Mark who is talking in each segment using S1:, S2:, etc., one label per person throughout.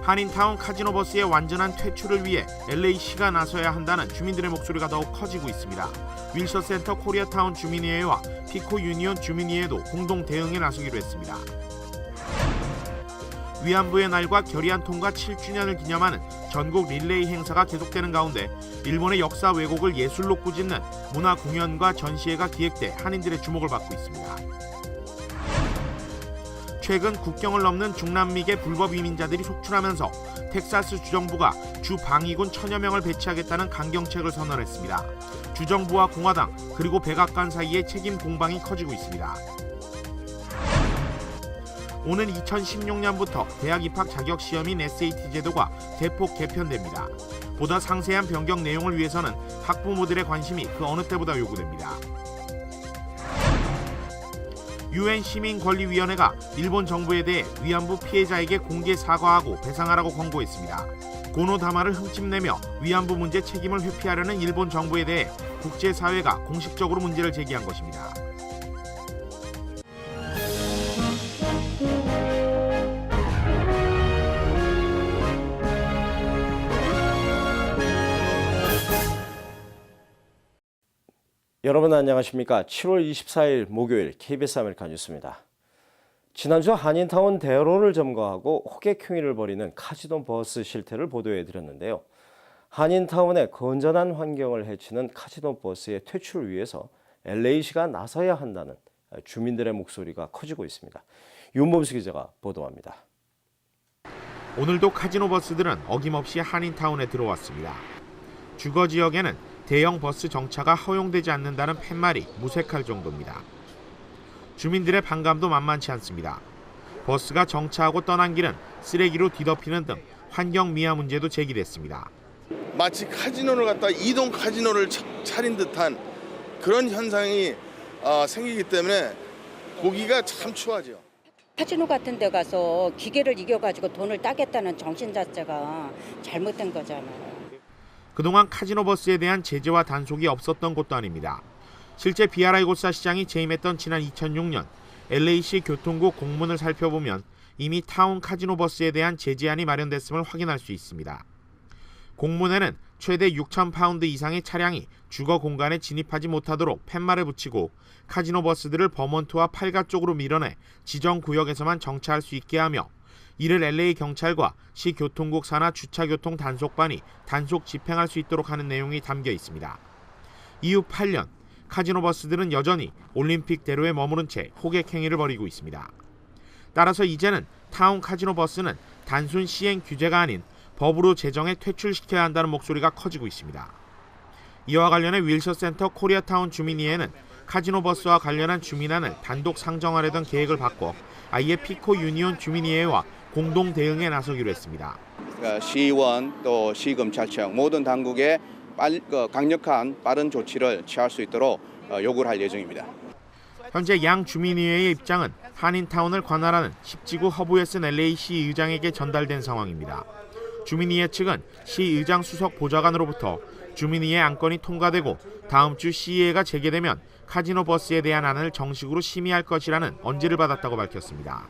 S1: 한인타운 카지노 버스의 완전한 퇴출을 위해 LA시가 나서야 한다는 주민들의 목소리가 더욱 커지고 있습니다. 윌셔센터 코리아타운 주민의회와 피코 유니온 주민의회도 공동 대응에 나서기로 했습니다. 위안부의 날과 결의안 통과 7주년을 기념하는 전국 릴레이 행사가 계속되는 가운데 일본의 역사 왜곡을 예술로 꾸짖는 문화 공연과 전시회가 기획돼 한인들의 주목을 받고 있습니다. 최근 국경을 넘는 중남미계 불법 이민자들이 속출하면서 텍사스 주정부가 주 방위군 1000여 명을 배치하겠다는 강경책을 선언했습니다. 주정부와 공화당 그리고 백악관 사이에 책임 공방이 커지고 있습니다. 오는 2016년부터 대학 입학 자격 시험인 SAT 제도가 대폭 개편됩니다. 보다 상세한 변경 내용을 위해서는 학부모들의 관심이 그 어느 때보다 요구됩니다. UN 시민권리위원회가 일본 정부에 대해 위안부 피해자에게 공개 사과하고 배상하라고 권고했습니다. 고노다마를 흠집내며 위안부 문제 책임을 회피하려는 일본 정부에 대해 국제사회가 공식적으로 문제를 제기한 것입니다.
S2: 여러분 안녕하십니까? 7월 24일 목요일 KBS 아메리카 뉴스입니다. 지난주 한인타운 대로를 점거하고 호객 행위를 벌이는 카지노 버스 실태를 보도해드렸는데요. 한인타운의 건전한 환경을 해치는 카지노 버스의 퇴출을 위해서 LA시가 나서야 한다는 주민들의 목소리가 커지고 있습니다. 윤범수 기자가 보도합니다.
S1: 오늘도 카지노 버스들은 어김없이 한인타운에 들어왔습니다. 주거 지역에는 대형 버스 정차가 허용되지 않는다는 팻말이 무색할 정도입니다. 주민들의 반감도 만만치 않습니다. 버스가 정차하고 떠난 길은 쓰레기로 뒤덮이는 등 환경 미화 문제도 제기됐습니다.
S3: 마치 카지노를 갖다 이동 카지노를 차린 듯한 그런 현상이 생기기 때문에 보기가 참 추하죠.
S4: 카지노 같은 데 가서 기계를 이겨가지고 돈을 따겠다는 정신 자체가 잘못된 거잖아요.
S1: 그동안 카지노 버스에 대한 제재와 단속이 없었던 것도 아닙니다. 실제 비아라이고사 시장이 재임했던 지난 2006년 LA시 교통국 공문을 살펴보면 이미 타운 카지노 버스에 대한 제재안이 마련됐음을 확인할 수 있습니다. 공문에는 최대 6,000파운드 이상의 차량이 주거 공간에 진입하지 못하도록 팻말을 붙이고 카지노 버스들을 버몬트와 팔가 쪽으로 밀어내 지정 구역에서만 정차할 수 있게 하며 이를 LA 경찰과 시 교통국 산하 주차교통 단속반이 단속 집행할 수 있도록 하는 내용이 담겨 있습니다. 이후 8년 카지노 버스들은 여전히 올림픽대로에 머무른 채 호객 행위를 벌이고 있습니다. 따라서 이제는 타운 카지노 버스는 단순 시행 규제가 아닌 법으로 제정해 퇴출시켜야 한다는 목소리가 커지고 있습니다. 이와 관련해 윌셔센터 코리아타운 주민의회는 카지노 버스와 관련한 주민안을 단독 상정하려던 계획을 바꿔 아예 피코 유니온 주민의회와 공동 대응에 나서기로 했습니다.
S5: 시의원 또 시검찰청 모든 당국에 강력한 빠른 조치를 취할 수 있도록 요구를 할 예정입니다.
S1: 현재 양 주민의회의 입장은 한인타운을 관할하는 10지구 허브웨슨 LA시 의장에게 전달된 상황입니다. 주민의회 측은 시의장 수석 보좌관으로부터 주민의회 안건이 통과되고 다음 주 시의회가 재개되면 카지노 버스에 대한 안을 정식으로 심의할 것이라는 언지를 받았다고 밝혔습니다.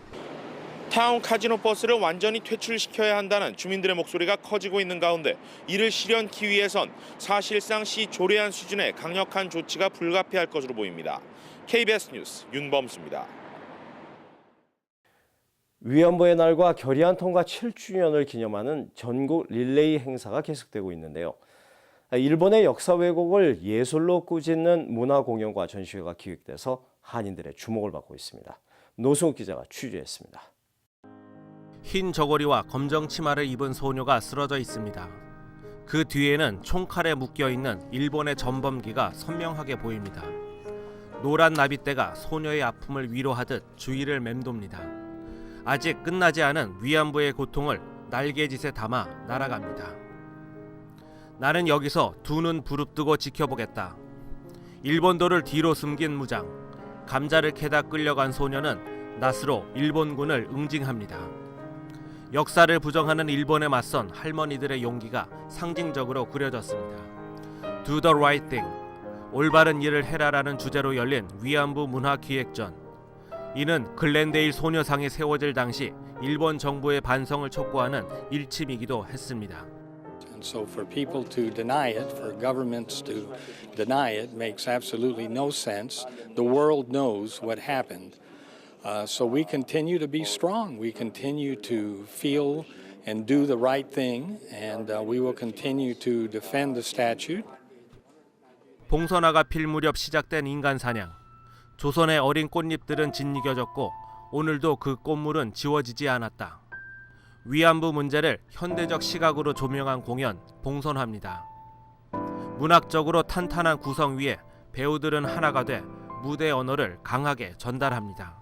S1: 타운 카지노 버스를 완전히 퇴출시켜야 한다는 주민들의 목소리가 커지고 있는 가운데 이를 실현하기 위해선 사실상 시 조례안 수준의 강력한 조치가 불가피할 것으로 보입니다. KBS 뉴스 윤범수입니다.
S2: 위안부의 날과 결의안 통과 7주년을 기념하는 전국 릴레이 행사가 계속되고 있는데요. 일본의 역사 왜곡을 예술로 꾸짖는 문화 공연과 전시회가 기획돼서 한인들의 주목을 받고 있습니다. 노승욱 기자가 취재했습니다.
S6: 흰 저고리와 검정 치마를 입은 소녀가 쓰러져 있습니다. 그 뒤에는 총칼에 묶여있는 일본의 전범기가 선명하게 보입니다. 노란 나비떼가 소녀의 아픔을 위로하듯 주위를 맴돕니다. 아직 끝나지 않은 위안부의 고통을 날개짓에 담아 날아갑니다. 나는 여기서 두 눈 부릅뜨고 지켜보겠다. 일본도를 뒤로 숨긴 무장, 감자를 캐다 끌려간 소녀는 낫으로 일본군을 응징합니다. 역사를 부정하는 일본에 맞선 할머니들의 용기가 상징적으로 그려졌습니다. Do the right thing, 올바른 일을 해라라는 주제로 열린 위안부 문화기획전. 이는 글렌데일 소녀상이 세워질 당시 일본 정부의 반성을 촉구하는 일침이기도 했습니다.
S7: And so for people to deny it, for governments to deny it, makes absolutely no sense. The world knows what happened. So we continue to be strong. We continue to feel and do the right thing, and we will continue to defend the statute.
S6: 봉선화가 필 무렵 시작된 인간 사냥. 조선의 어린 꽃잎들은 짓이겨졌고 오늘도 그 꽃물은 지워지지 않았다. 위안부 문제를 현대적 시각으로 조명한 공연 봉선화입니다. 문학적으로 탄탄한 구성 위에 배우들은 하나가 돼 무대 언어를 강하게 전달합니다.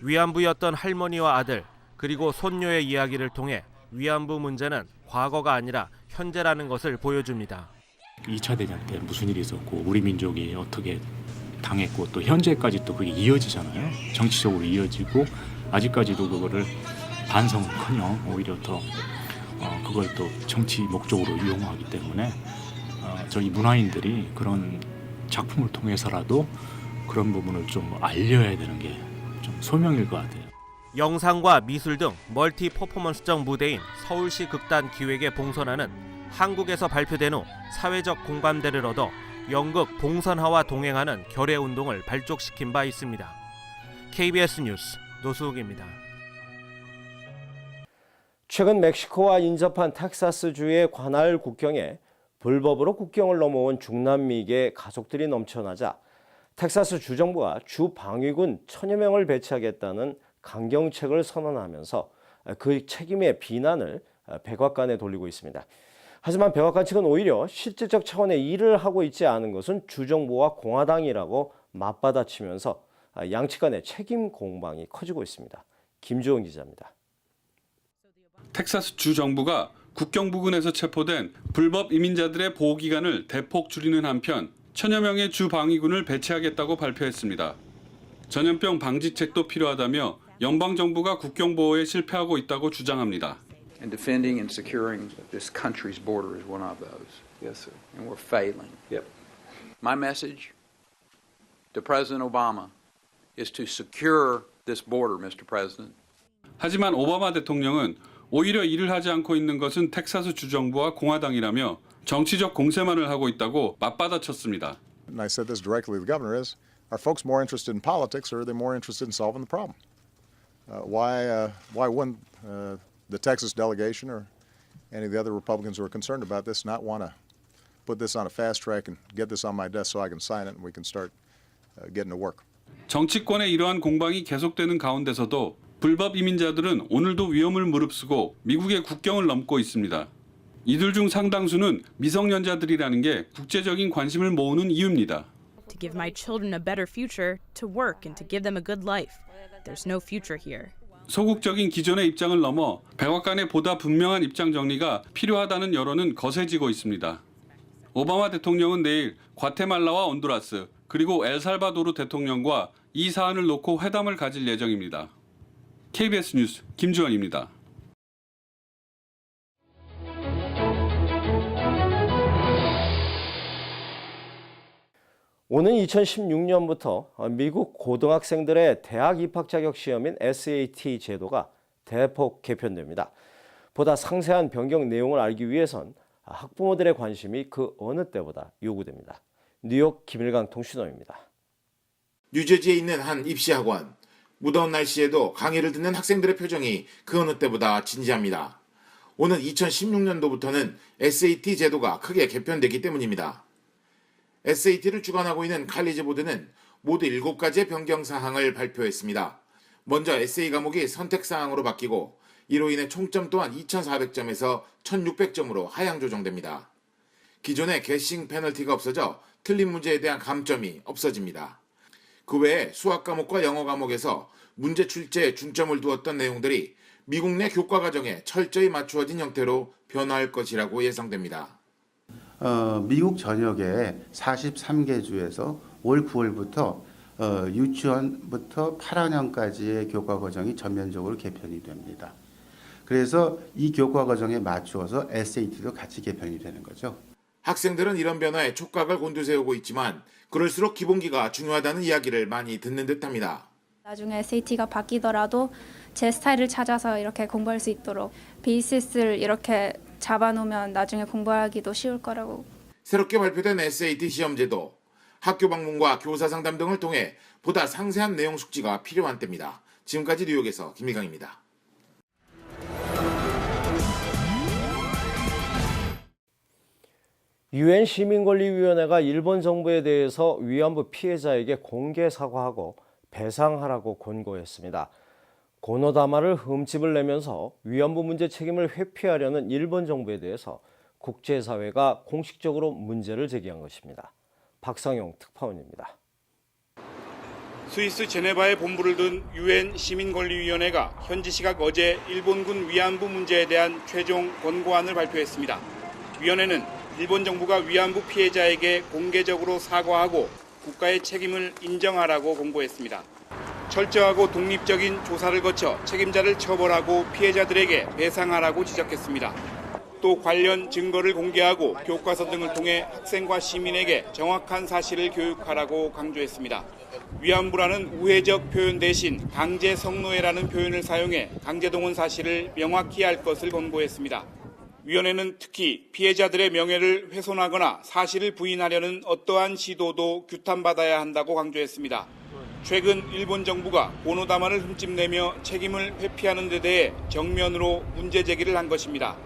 S6: 위안부였던 할머니와 아들 그리고 손녀의 이야기를 통해 위안부 문제는 과거가 아니라 현재라는 것을 보여줍니다.
S8: 2차 대전 때 무슨 일이 있었고 우리 민족이 어떻게 당했고 또 현재까지 또 그게 이어지잖아요. 정치적으로 이어지고 아직까지도 그거를 반성커녕 오히려 더 그걸 또 정치 목적으로 이용하기 때문에 저희 문화인들이 그런 작품을 통해서라도 그런 부분을 좀 알려야 되는 게 좀 소명일 것 같아요.
S6: 영상과 미술 등 멀티 퍼포먼스적 무대인 서울시 극단 기획의 봉선화는 한국에서 발표된 후 사회적 공감대를 얻어 연극 봉선화와 동행하는 결의 운동을 발족시킨 바 있습니다. KBS 뉴스 노수욱입니다.
S2: 최근 멕시코와 인접한 텍사스주의 관할 국경에 불법으로 국경을 넘어온 중남미계 가족들이 넘쳐나자 텍사스 주정부가 주 방위군 1000여 명을 배치하겠다는 강경책을 선언하면서 그 책임의 비난을 백악관에 돌리고 있습니다. 하지만 백악관 측은 오히려 실질적 차원의 일을 하고 있지 않은 것은 주정부와 공화당이라고 맞받아치면서 양측 간의 책임 공방이 커지고 있습니다. 김주원 기자입니다.
S9: 텍사스 주 정부가 국경 부근에서 체포된 불법 이민자들의 보호 기간을 대폭 줄이는 한편 1000여 명의 주 방위군을 배치하겠다고 발표했습니다. 전염병 방지책도 필요하다며 연방 정부가 국경 보호에 실패하고 있다고 주장합니다.
S10: And defending and securing this country's border is one of those. Yes, sir. And we're failing. Yep. My message to President Obama is to secure this border, Mr. President.
S9: 하지만 오바마 대통령은 오히려 일을 하지 않고 있는 것은 텍사스 주정부와 공화당이라며 정치적 공세만을 하고 있다고 맞받아쳤습니다.
S11: And I said this directly to the governor is, are folks more interested in politics or are they more interested in solving the problem? Why wouldn't the Texas delegation or any of the other Republicans who are concerned about this not want to put this on a fast track and get this on my desk so I can sign it and we can start getting to work.
S9: 정치권의 이러한 공방이 계속되는 가운데서도 불법 이민자들은 오늘도 위험을 무릅쓰고 미국의 국경을 넘고 있습니다. 이들 중 상당수는 미성년자들이라는 게 국제적인 관심을 모으는 이유입니다.
S12: To give my children a better future, to work and to give them a good life. There's no future here.
S9: 소극적인 기존의 입장을 넘어 백악관의 보다 분명한 입장 정리가 필요하다는 여론은 거세지고 있습니다. 오바마 대통령은 내일 과테말라와 온두라스 그리고 엘살바도르 대통령과 이 사안을 놓고 회담을 가질 예정입니다. KBS 뉴스 김주원입니다.
S2: 오는 2016년부터 미국 고등학생들의 대학 입학 자격 시험인 SAT 제도가 대폭 개편됩니다. 보다 상세한 변경 내용을 알기 위해선 학부모들의 관심이 그 어느 때보다 요구됩니다. 뉴욕 김일강 통신원입니다.
S1: 뉴저지에 있는 한 입시학원. 무더운 날씨에도 강의를 듣는 학생들의 표정이 그 어느 때보다 진지합니다. 오는 2016년도부터는 SAT 제도가 크게 개편되기 때문입니다. SAT를 주관하고 있는 칼리지 보드는 모두 7가지의 변경 사항을 발표했습니다. 먼저 에세이 과목이 선택 사항으로 바뀌고 이로 인해 총점 또한 2,400점에서 1,600점으로 하향 조정됩니다. 기존의 게싱 페널티가 없어져 틀린 문제에 대한 감점이 없어집니다. 그 외에 수학 과목과 영어 과목에서 문제 출제에 중점을 두었던 내용들이 미국 내 교과 과정에 철저히 맞추어진 형태로 변화할 것이라고 예상됩니다.
S13: 미국 전역의 43개 주에서 올 9월부터 유치원부터 8학년까지의 교과 과정이 전면적으로 개편이 됩니다. 그래서 이 교과 과정에 맞추어서 SAT도 같이 개편이 되는 거죠.
S1: 학생들은 이런 변화에 촉각을 곤두세우고 있지만 그럴수록 기본기가 중요하다는 이야기를 많이 듣는 듯합니다.
S14: 나중에 SAT가 바뀌더라도 제 스타일을 찾아서 이렇게 공부할 수 있도록 베이시스를 이렇게 잡아놓으면 나중에 공부하기도 쉬울 거라고.
S1: 새롭게 발표된 SAT 시험제도, 학교 방문과 교사 상담 등을 통해 보다 상세한 내용 숙지가 필요한 때입니다. 지금까지 뉴욕에서 김미강입니다.
S2: 유엔 시민권리위원회가 일본 정부에 대해서 위안부 피해자에게 공개 사과하고 배상하라고 권고했습니다. 고노다마를 흠집을 내면서 위안부 문제 책임을 회피하려는 일본 정부에 대해서 국제사회가 공식적으로 문제를 제기한 것입니다. 박상용 특파원입니다.
S15: 스위스 제네바에 본부를 둔 유엔 시민권리위원회가 현지 시각 어제 일본군 위안부 문제에 대한 최종 권고안을 발표했습니다. 위원회는 일본 정부가 위안부 피해자에게 공개적으로 사과하고 국가의 책임을 인정하라고 공고했습니다. 철저하고 독립적인 조사를 거쳐 책임자를 처벌하고 피해자들에게 배상하라고 지적했습니다. 또 관련 증거를 공개하고 교과서 등을 통해 학생과 시민에게 정확한 사실을 교육하라고 강조했습니다. 위안부라는 우회적 표현 대신 강제 성노예라는 표현을 사용해 강제동원 사실을 명확히 알 것을 권고했습니다. 위원회는 특히 피해자들의 명예를 훼손하거나 사실을 부인하려는 어떠한 시도도 규탄받아야 한다고 강조했습니다. 최근 일본 정부가 고노다마를 흠집내며 책임을 회피하는 데 대해 정면으로 문제 제기를 한 것입니다.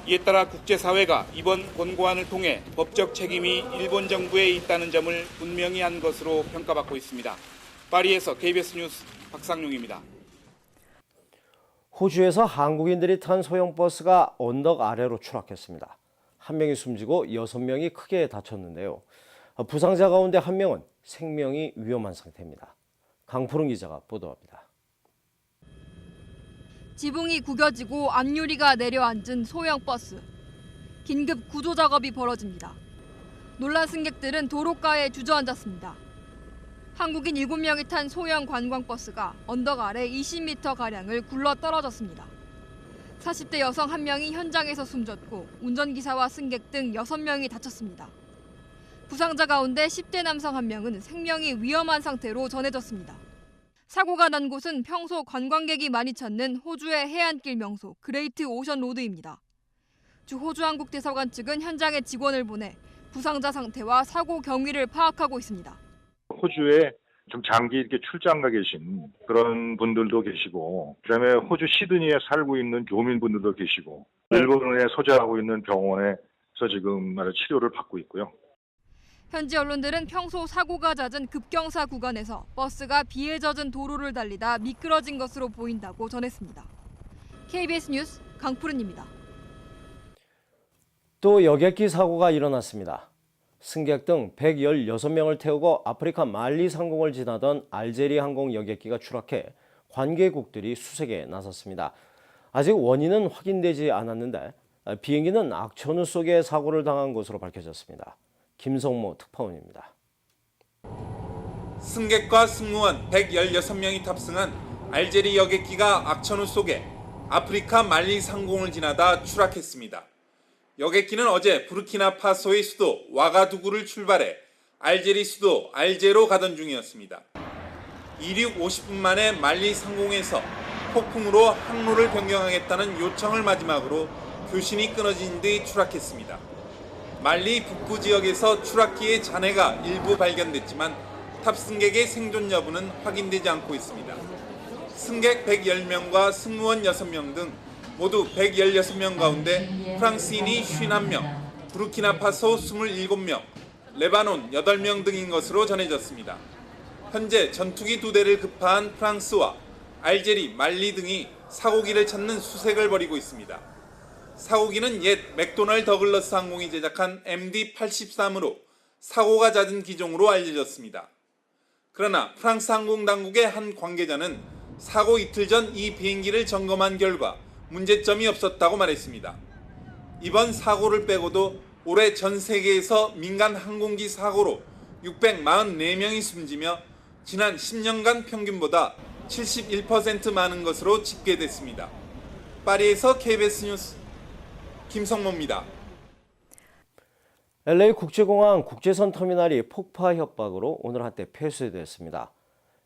S15: 이에 따라 국제사회가 이번 권고안을 통해 법적 책임이 일본 정부에 있다는 점을 분명히 한 것으로 평가받고 있습니다. 파리에서 KBS 뉴스 박상용입니다.
S2: 호주에서 한국인들이 탄 소형 버스가 언덕 아래로 추락했습니다. 한 명이 숨지고 6명이 크게 다쳤는데요. 부상자 가운데 한 명은 생명이 위험한 상태입니다. 강푸른 기자가 보도합니다.
S16: 지붕이 구겨지고 앞유리가 내려앉은 소형 버스. 긴급 구조 작업이 벌어집니다. 놀란 승객들은 도로가에 주저앉았습니다. 한국인 7명이 탄 소형 관광버스가 언덕 아래 20m가량을 굴러 떨어졌습니다. 40대 여성 1명이 현장에서 숨졌고 운전기사와 승객 등 6명이 다쳤습니다. 부상자 가운데 10대 남성 1명은 생명이 위험한 상태로 전해졌습니다. 사고가 난 곳은 평소 관광객이 많이 찾는 호주의 해안길 명소 그레이트 오션 로드입니다. 주 호주 한국 대사관 측은 현장에 직원을 보내 부상자 상태와 사고 경위를 파악하고 있습니다.
S17: 호주에 좀 장기 이렇게 출장 가 계신 그런 분들도 계시고, 그다음에 호주 시드니에 살고 있는 교민분들도 계시고, 일본에 소재하고 있는 병원에서 지금 치료를 받고 있고요.
S16: 현지 언론들은 평소 사고가 잦은 급경사 구간에서 버스가 비에 젖은 도로를 달리다 미끄러진 것으로 보인다고 전했습니다. KBS 뉴스 강푸른입니다.
S2: 또 여객기 사고가 일어났습니다. 승객 등 116명을 태우고 아프리카 말리 상공을 지나던 알제리 항공 여객기가 추락해 관계국들이 수색에 나섰습니다. 아직 원인은 확인되지 않았는데 비행기는 악천후 속에 사고를 당한 것으로 밝혀졌습니다. 김성모 특파원입니다.
S18: 승객과 승무원 116명이 탑승한 알제리 여객기가 악천후 속에 아프리카 말리 상공을 지나다 추락했습니다. 여객기는 어제 부르키나파소의 수도 와가두구를 출발해 알제리 수도 알제로 가던 중이었습니다. 이륙 50분 만에 말리 상공에서 폭풍으로 항로를 변경하겠다는 요청을 마지막으로 교신이 끊어진 뒤 추락했습니다. 말리 북부 지역에서 추락기의 잔해가 일부 발견됐지만 탑승객의 생존 여부는 확인되지 않고 있습니다. 승객 110명과 승무원 6명 등 모두 116명 가운데 프랑스인이 51명, 부르키나파소 27명, 레바논 8명 등인 것으로 전해졌습니다. 현재 전투기 2대를 급파한 프랑스와 알제리, 말리 등이 사고기를 찾는 수색을 벌이고 있습니다. 사고기는 옛 맥도널드 더글러스 항공이 제작한 MD-83으로 사고가 잦은 기종으로 알려졌습니다. 그러나 프랑스 항공 당국의 한 관계자는 사고 이틀 전 이 비행기를 점검한 결과 문제점이 없었다고 말했습니다. 이번 사고를 빼고도 올해 전 세계에서 민간 항공기 사고로 644명이 숨지며 지난 10년간 평균보다 71% 많은 것으로 집계됐습니다. 파리에서 KBS 뉴스 김성모입니다.
S2: LA 국제공항 국제선 터미널이 폭파 협박으로 오늘 한때 폐쇄됐습니다.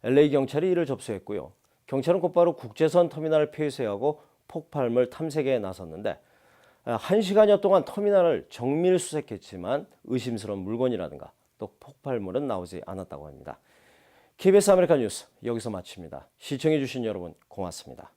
S2: LA 경찰이 이를 접수했고요. 경찰은 곧바로 국제선 터미널을 폐쇄하고 폭발물 탐색에 나섰는데 1시간여 동안 터미널을 정밀 수색했지만 의심스러운 물건이라든가 또 폭발물은 나오지 않았다고 합니다. KBS 아메리칸 뉴스 여기서 마칩니다. 시청해 주신 여러분 고맙습니다.